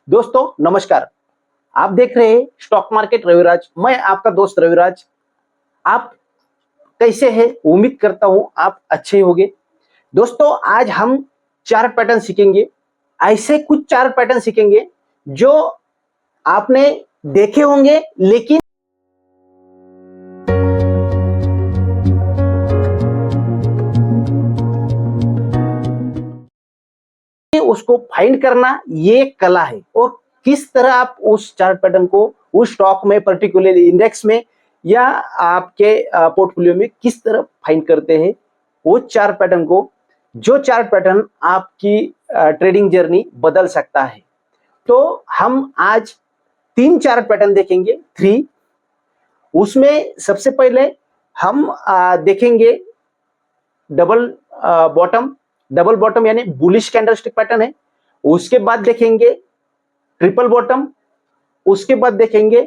दोस्तों नमस्कार। आप देख रहे हैं स्टॉक मार्केट रविराज। मैं आपका दोस्त रविराज। आप कैसे हैं? उम्मीद करता हूं आप अच्छे होंगे। दोस्तों आज हम चार पैटर्न सीखेंगे। ऐसे कुछ चार पैटर्न सीखेंगे जो आपने देखे होंगे लेकिन उसको फाइंड करना ये कला है। और किस तरह आप उस चार्ट पैटर्न को उस स्टॉक में पर्टिकुलरली इंडेक्स में या आपके पोर्टफोलियो में किस तरह फाइंड करते हैं वो चार पैटर्न को, जो चार्ट पैटर्न आपकी ट्रेडिंग जर्नी बदल सकता है। तो हम आज तीन चार्ट पैटर्न देखेंगे, थ्री। उसमें सबसे पहले हम देखेंगे डबल बॉटम। डबल बॉटम यानी बुलिश कैंडलस्टिक पैटर्न है। उसके बाद देखेंगे ट्रिपल बॉटम। उसके बाद देखेंगे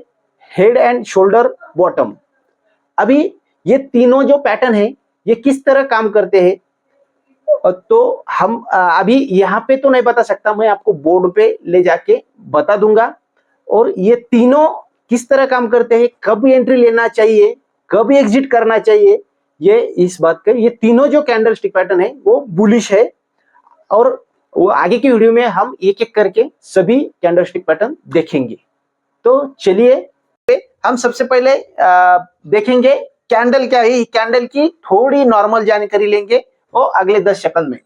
हेड एंड शोल्डर बॉटम। अभी ये तीनों जो पैटर्न है ये किस तरह काम करते हैं तो हम अभी यहाँ पे तो नहीं बता सकता, मैं आपको बोर्ड पे ले जाके बता दूंगा। और ये तीनों किस तरह काम करते हैं, कब एंट्री लेना चाहिए, कब एग्जिट करना चाहिए, ये इस बात का, ये तीनों जो कैंडलस्टिक पैटर्न है वो बुलिश है। और वो आगे की वीडियो में हम एक एक करके सभी कैंडलस्टिक पैटर्न देखेंगे। तो चलिए हम सबसे पहले देखेंगे कैंडल क्या है। कैंडल की थोड़ी नॉर्मल जानकारी लेंगे वो अगले 10 सेकंड में।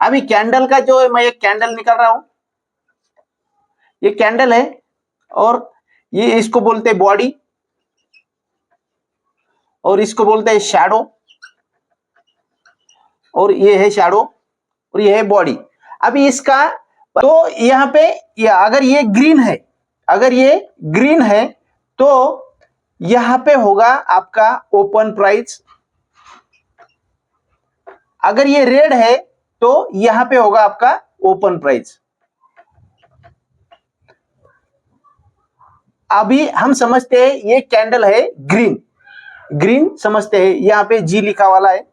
अभी कैंडल का जो है, मैं एक कैंडल निकाल रहा हूं। ये कैंडल है और ये इसको बोलते हैं बॉडी और इसको बोलते हैं शैडो। और ये है शैडो और ये है बॉडी। अभी इसका तो यहाँ पे अगर ये ग्रीन है, अगर ये ग्रीन है तो यहां पे होगा आपका ओपन प्राइस। अगर ये रेड है तो यहां पे होगा आपका ओपन प्राइस। अभी हम समझते हैं ये कैंडल है ग्रीन, ग्रीन समझते हैं, यहां पे जी लिखा वाला है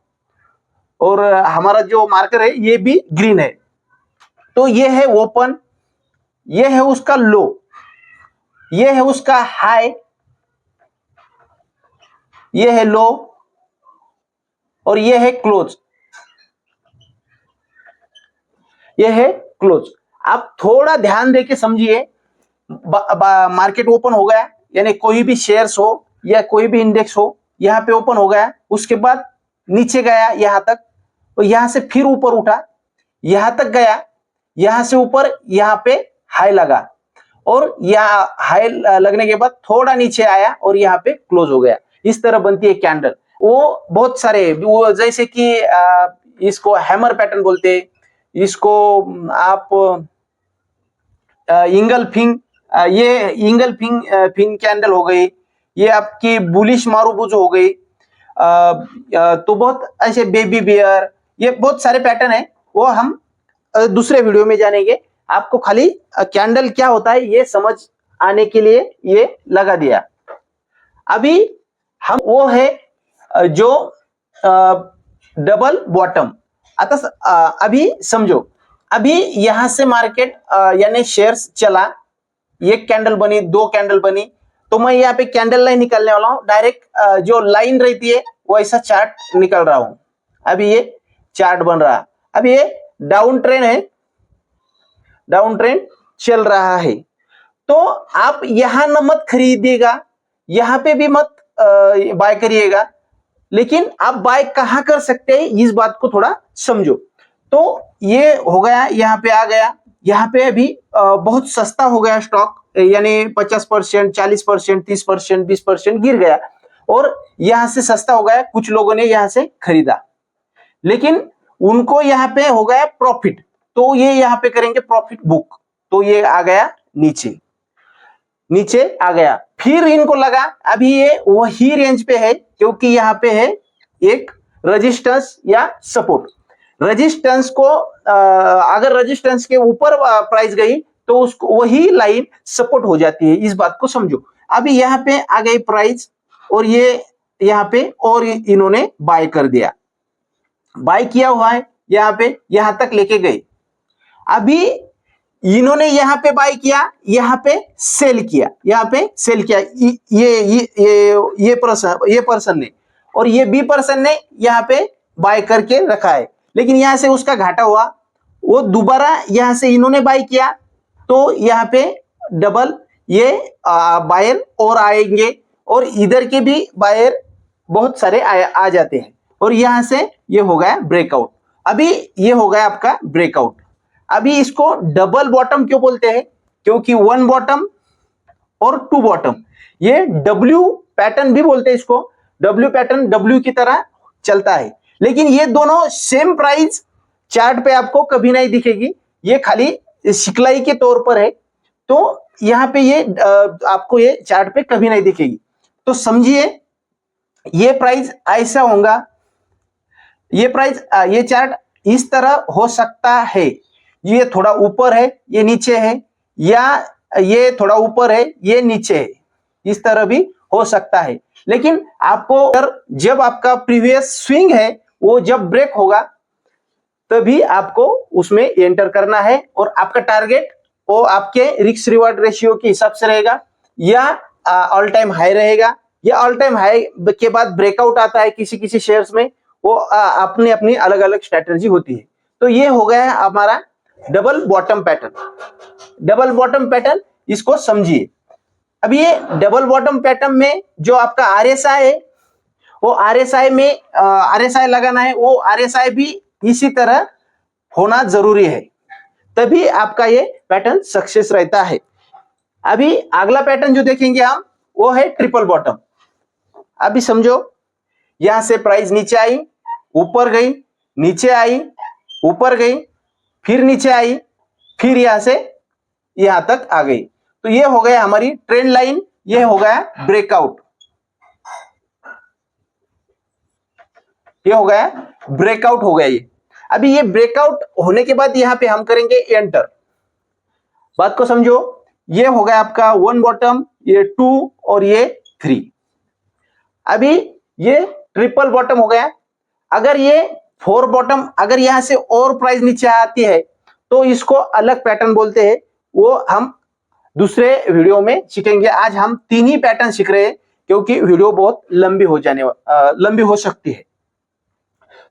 और हमारा जो मार्कर है ये भी ग्रीन है। तो ये है ओपन, ये है उसका लो, ये है उसका हाई, ये है लो और ये है क्लोज, ये है क्लोज। आप थोड़ा ध्यान देके समझिए। मार्केट ओपन हो गया यानी कोई भी शेयर्स हो या कोई भी इंडेक्स हो, यहां पे ओपन हो गया, उसके बाद नीचे गया यहां तक और यहां से फिर ऊपर उठा, यहां तक गया, यहां से ऊपर यहां पे हाई लगा और यहां हाई लगने के बाद थोड़ा नीचे आया और यहां पे क्लोज हो गया। इस तरह बनती है कैंडल। वो बहुत सारे, वो जैसे कि इसको हैमर पैटर्न बोलते हैं, इसको आप इंगलफिंग, ये इंगलफिंग फिंग कैंडल हो गई, ये आपकी बुलिश मारूबुज हो गई। तो बहुत ऐसे बेबी बियर, ये बहुत सारे पैटर्न है, वो हम दूसरे वीडियो में जानेंगे। आपको खाली कैंडल क्या होता है ये समझ आने के लिए ये लगा दिया। अभी हम वो है जो डबल बॉटम। अतः अभी समझो, अभी यहां से मार्केट यानी शेयर्स चला, एक कैंडल बनी, दो कैंडल बनी, तो मैं यहाँ पे कैंडल लाइन निकालने वाला हूं। डायरेक्ट जो लाइन रहती है वो ऐसा चार्ट निकल रहा हूं। अभी ये चार्ट बन रहा, अब ये डाउन ट्रेंड है, डाउन ट्रेंड चल रहा है। तो आप यहां न मत खरीदिएगा, यहां पे भी मत बाय करिएगा, लेकिन आप बाय कहां कर सकते हैं इस बात को थोड़ा समझो। तो ये हो गया, यहां पे आ गया, यहां पे अभी बहुत सस्ता हो गया स्टॉक, यानी 50%, 40%, 30%, 20% गिर गया और यहां से सस्ता हो गया। कुछ लोगों ने यहां से खरीदा लेकिन उनको यहां पे हो गया प्रॉफिट, तो ये यहां पे करेंगे प्रॉफिट बुक। तो ये आ गया नीचे, नीचे आ गया, फिर इनको लगा अभी ये वही रेंज पे है क्योंकि यहां पे है एक रेजिस्टेंस या सपोर्ट। रेजिस्टेंस को अगर रेजिस्टेंस के ऊपर प्राइस गई तो उसको वही लाइन सपोर्ट हो जाती है, इस बात को समझो। अभी यहाँ पे आ गई प्राइस और ये यहाँ पे और इन्होंने बाय कर दिया, बाय किया हुआ है यहाँ पे, यहां तक लेके गए। अभी इन्होंने यहाँ पे बाय किया, यहाँ पे सेल किया, यहाँ पे सेल किया, ये पर्सन ने, और ये बी पर्सन ने यहाँ पे बाय करके रखा है, लेकिन यहाँ से उसका घाटा हुआ, वो दोबारा यहाँ से इन्होंने बाय किया, तो यहाँ पे डबल ये बायर और आएंगे, और इधर के भी बायर बहुत सारे आ जाते हैं, और यहां से ये हो गया ब्रेकआउट। अभी ये हो गया आपका ब्रेकआउट। अभी इसको डबल बॉटम क्यों बोलते हैं? क्योंकि वन बॉटम और टू बॉटम, ये डब्ल्यू पैटर्न भी बोलते हैं इसको। डब्ल्यू पैटर्न डब्ल्यू की तरह चलता है, लेकिन ये दोनों सेम प्राइस चार्ट पे आपको कभी नहीं दिखेगी, ये खाली सिखलाई के तौर पर है, तो यहाँ पे ये आपको ये चार्ट पे कभी नहीं दिखेगी। तो समझिए ये प्राइस ऐसा होगा, ये प्राइस ये चार्ट इस तरह हो सकता है, ये थोड़ा ऊपर है ये नीचे है, या ये थोड़ा ऊपर है ये नीचे है, इस तरह भी हो सकता है। लेकिन आपको जब आपका प्रीवियस स्विंग है वो जब ब्रेक होगा तभी आपको उसमें एंटर करना है, और आपका टारगेट वो आपके रिस्क रिवार्ड रेशियो के हिसाब से रहेगा, या ऑल टाइम हाई रहेगा, या ऑल टाइम हाई के बाद ब्रेकआउट आता है किसी किसी शेयर्स में, वो अपनी अपनी अलग अलग स्ट्रेटजी होती है। तो ये हो गया हमारा double bottom pattern. Double bottom pattern इसको समझिए। अब ये डबल बॉटम पैटर्न में जो आपका आरएसआई है, वो आरएसआई में आरएसआई लगाना है, वो आरएसआई भी इसी तरह होना जरूरी है, तभी आपका ये पैटर्न सक्सेस रहता है। अभी अगला पैटर्न जो देखेंगे हम, वो है ट्रिपल बॉटम। अभी समझो, यहां से प्राइस नीचे आई, ऊपर गई, नीचे आई, ऊपर गई, फिर नीचे आई, फिर यहां से यहां तक आ गई, तो ये हो गया हमारी ट्रेंड लाइन, ये हो गया ब्रेकआउट, ये हो गया ब्रेकआउट हो गया ये। अभी ये ब्रेकआउट होने के बाद यहां पे हम करेंगे एंटर। बात को समझो, ये हो गया आपका वन बॉटम, ये टू और ये थ्री। अभी ये ट्रिपल बॉटम हो गया। अगर ये फोर बॉटम, अगर यहां से और प्राइस नीचे आती है तो इसको अलग पैटर्न बोलते हैं, वो हम दूसरे वीडियो में सीखेंगे। आज हम तीन ही पैटर्न सीख रहे हैं क्योंकि वीडियो बहुत लंबी हो सकती है।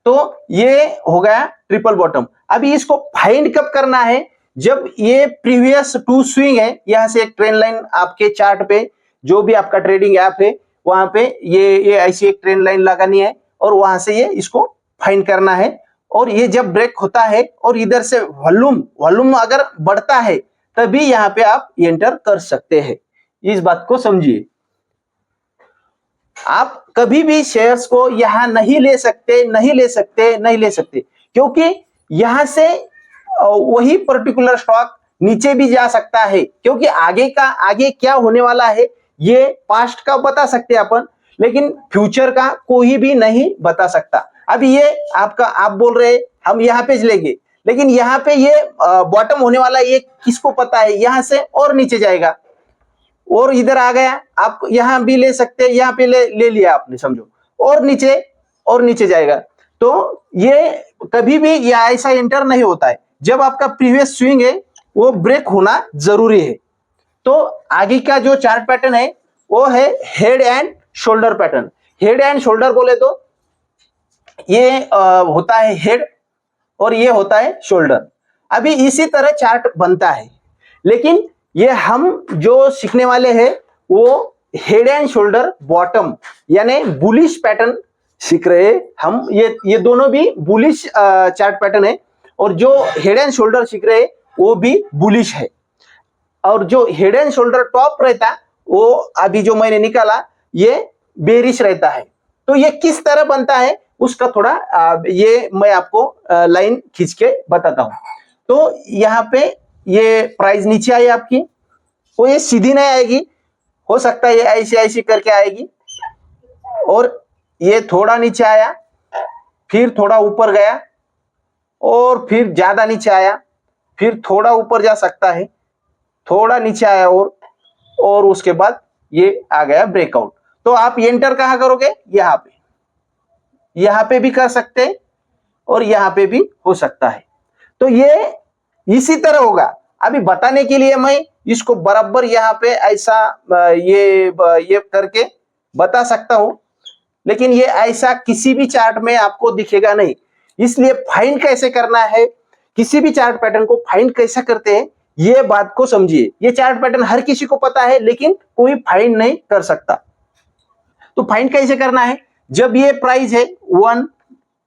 तो ये हो गया ट्रिपल बॉटम। अभी इसको फाइंड कब करना है? जब ये प्रीवियस टू स्विंग है, यहां से एक ट्रेंड लाइन आपके चार्ट पे, जो भी आपका ट्रेडिंग ऐप है वहां पे ये ऐसी एक ट्रेंड लाइन लगानी है, और वहां से ये इसको फाइंड करना है। और ये जब ब्रेक होता है और इधर से वॉल्यूम अगर बढ़ता है तभी यहाँ पे आप एंटर कर सकते हैं। इस बात को समझिए। आप कभी भी शेयर्स को यहां नहीं ले सकते, क्योंकि यहां से वही पर्टिकुलर स्टॉक नीचे भी जा सकता है, क्योंकि आगे क्या होने वाला है ये पास्ट का बता सकते हैं अपन, लेकिन फ्यूचर का कोई भी नहीं बता सकता। अभी ये आपका आप बोल रहे हम यहाँ पे लेंगे, लेकिन यहाँ पे ये बॉटम होने वाला, ये किसको पता है? यहाँ से और नीचे जाएगा और इधर आ गया, आप यहां भी ले सकते हैं, यहाँ पे ले लिया आपने, समझो, और नीचे जाएगा। तो ये कभी भी ये ऐसा एंटर नहीं होता है। जब आपका प्रीवियस स्विंग है वो ब्रेक होना जरूरी है। तो आगे का जो चार्ट पैटर्न है वो है head and shoulder pattern. Head and shoulder बोले तो ये होता है हेड और ये होता है शोल्डर। अभी इसी तरह चार्ट बनता है, लेकिन ये हम जो सीखने वाले हैं वो हेड एंड शोल्डर बॉटम यानी बुलिश पैटर्न सीख रहे हैं हम। ये दोनों भी बुलिश चार्ट पैटर्न है, और जो हेड एंड शोल्डर सीख रहे हैं वो भी बुलिश है। और जो हेड एंड शोल्डर टॉप रहता है वो अभी जो मैंने निकाला ये बेरिश रहता है। तो ये किस तरह बनता है उसका थोड़ा ये मैं आपको लाइन खींच के बताता हूं। तो यहाँ पे ये प्राइस नीचे आई आपकी, वो ये सीधी नहीं आएगी, हो सकता है ये ऐसी करके आएगी, और ये थोड़ा नीचे आया, फिर थोड़ा ऊपर गया, और फिर ज्यादा नीचे आया, फिर थोड़ा ऊपर जा सकता है, थोड़ा नीचे आया, और उसके बाद ये आ गया ब्रेकआउट। तो आप एंटर कहां करोगे? यहाँ पे भी कर सकते और यहाँ पे भी हो सकता है। तो ये इसी तरह होगा। अभी बताने के लिए मैं इसको बराबर यहाँ पे ऐसा ये करके बता सकता हूं, लेकिन ये ऐसा किसी भी चार्ट में आपको दिखेगा नहीं। इसलिए फाइंड कैसे करना है, किसी भी चार्ट पैटर्न को फाइंड कैसे करते हैं, ये बात को समझिए। ये चार्ट पैटर्न हर किसी को पता है, लेकिन कोई फाइंड नहीं कर सकता। तो फाइंड कैसे करना है, जब ये प्राइस है 1,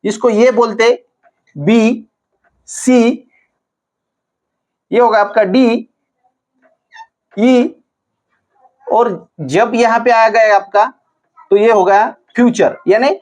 इसको ये बोलते बी, सी, ये होगा आपका डी, ई, और जब यहां पे आ गया आपका तो ये होगा फ्यूचर, यानी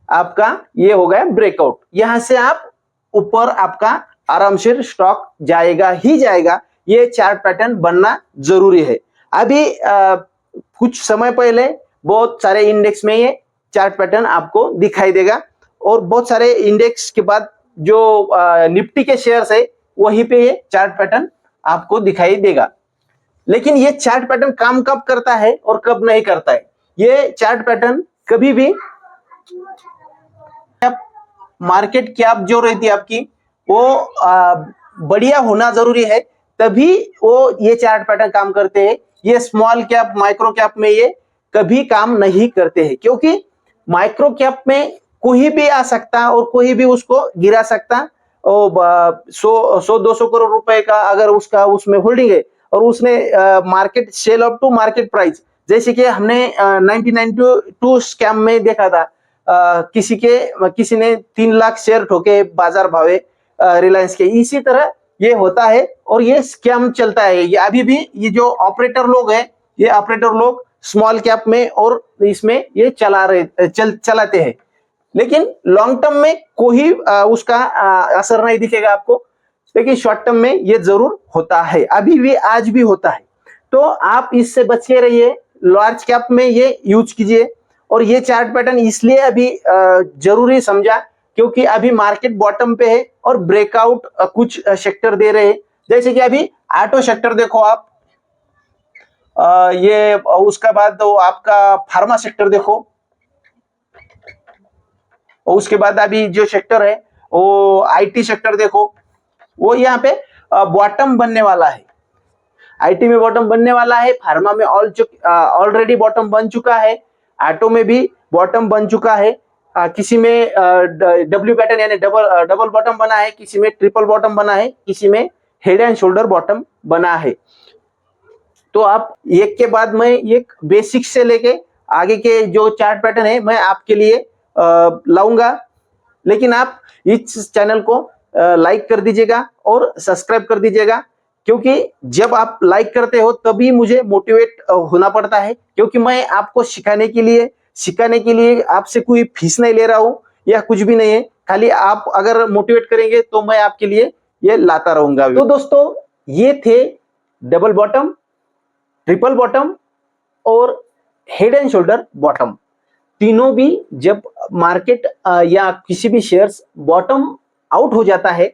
आपका ये हो गया ब्रेकआउट। यहां से आप ऊपर आपका आराम से स्टॉक जाएगा ही जाएगा। ये चार्ट पैटर्न बनना जरूरी है। अभी कुछ समय पहले बहुत सारे इंडेक्स में ये चार्ट पैटर्न आपको दिखाई देगा, और बहुत सारे इंडेक्स के बाद जो निफ्टी के शेयर्स है वहीं पे ये चार्ट पैटर्न आपको दिखाई देगा। लेकिन ये चार्ट पैटर्न काम कब करता है और कब नहीं करता है, ये चार्ट पैटर्न कभी भी मार्केट कैप जो रहती है आपकी वो बढ़िया होना जरूरी है, तभी वो ये चार्ट पैटर्न काम करते हैं। ये स्मॉल कैप, माइक्रो कैप में ये कभी काम नहीं करते हैं, क्योंकि माइक्रो कैप में कोई भी आ सकता और कोई भी उसको गिरा सकता। 100-200 करोड़ रुपए का अगर उसका उसमें होल्डिंग है और उसने market sell up to market price, जैसे कि हमने 1992 स्कैम में देखा था, किसी ने 3 लाख शेयर ठोके बाजार भावे रिलायंस के। इसी तरह ये होता है और ये स्कैम चलता है। ये अभी भी ये जो ऑपरेटर लोग हैं, ये ऑपरेटर लोग स्मॉल कैप में और इसमें ये चलाते हैं, लेकिन लॉन्ग टर्म में कोई उसका असर नहीं दिखेगा आपको, लेकिन शॉर्ट टर्म में ये जरूर होता है, अभी भी आज भी होता है। तो आप इससे बच के रहिए, लार्ज कैप में ये यूज कीजिए। और ये चार्ट पैटर्न इसलिए अभी जरूरी समझा क्योंकि अभी मार्केट बॉटम पे है और ब्रेकआउट कुछ सेक्टर दे रहे हैं, जैसे कि अभी ऑटो सेक्टर देखो आप, ये उसका बाद तो आपका फार्मा सेक्टर देखो, और उसके बाद अभी जो सेक्टर है वो आईटी सेक्टर देखो, वो यहाँ पे बॉटम बनने वाला है। आईटी में बॉटम बनने वाला है, फार्मा में ऑलरेडी बॉटम बन चुका है, ऑटो में भी बॉटम बन चुका है, किसी में डब्ल्यू पैटर्न यानी डबल बॉटम बना है, किसी में ट्रिपल बॉटम बना है, किसी में हेड एंड शोल्डर बॉटम बना है। तो आप एक के बाद मैं एक बेसिक से लेके आगे के जो चार्ट पैटर्न है मैं आपके लिए लाऊंगा, लेकिन आप इस चैनल को लाइक कर दीजिएगा और सब्सक्राइब कर दीजिएगा, क्योंकि जब आप लाइक करते हो तभी मुझे मोटिवेट होना पड़ता है, क्योंकि मैं आपको सिखाने के लिए आपसे कोई फीस नहीं ले रहा हूं या कुछ भी नहीं है, खाली आप अगर मोटिवेट करेंगे तो मैं आपके लिए ये लाता रहूंगा। तो दोस्तों, ये थे डबल बॉटम, ट्रिपल बॉटम और हेड एंड शोल्डर बॉटम। तीनों भी जब मार्केट या किसी भी शेयर्स बॉटम आउट हो जाता है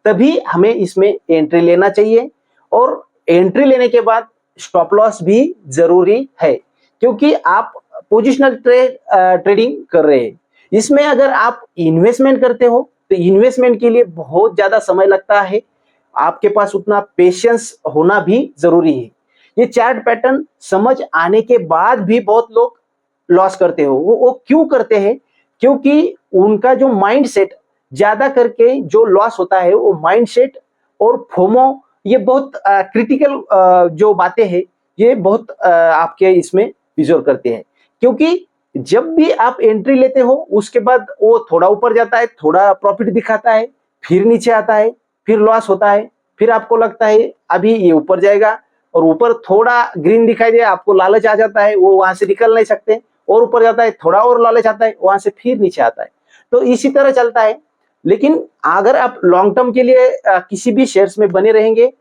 तभी हमें इसमें एंट्री लेना चाहिए, और एंट्री लेने के बाद स्टॉप लॉस भी जरूरी है, क्योंकि आप पोजिशनल ट्रेडिंग कर रहे हैं। इसमें अगर आप इन्वेस्टमेंट करते हो तो इन्वेस्टमेंट के लिए बहुत ज्यादा समय लगता है, आपके पास उतना पेशेंस होना भी जरूरी है। ये चार्ट पैटर्न समझ आने के बाद भी बहुत लोग लॉस करते हो। वो क्यों करते हैं? क्योंकि उनका जो माइंडसेट, ज्यादा करके जो लॉस होता है वो माइंडसेट और फोमो, ये बहुत क्रिटिकल जो बातें हैं ये बहुत आपके इसमें विजुअल करते हैं। क्योंकि जब भी आप एंट्री लेते हो उसके बाद वो थोड़ा ऊपर जाता है, थोड़ा प्रॉफिट दिखाता है, फिर नीचे आता है, फिर लॉस होता है, फिर आपको लगता है अभी ये ऊपर जाएगा, और ऊपर थोड़ा ग्रीन दिखाई दे, आपको लालच आ जाता है, वो वहां से निकल नहीं सकते, और ऊपर जाता है, थोड़ा और लालच आता है, वहां से फिर नीचे आता है। तो इसी तरह चलता है। लेकिन अगर आप लॉन्ग टर्म के लिए किसी भी शेयर्स में बने रहेंगे,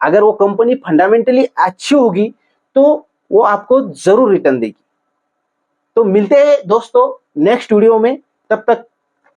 अगर वो कंपनी फंडामेंटली अच्छी होगी तो वो आपको जरूर रिटर्न देगी। तो मिलते हैं दोस्तों नेक्स्ट वीडियो में, तब तक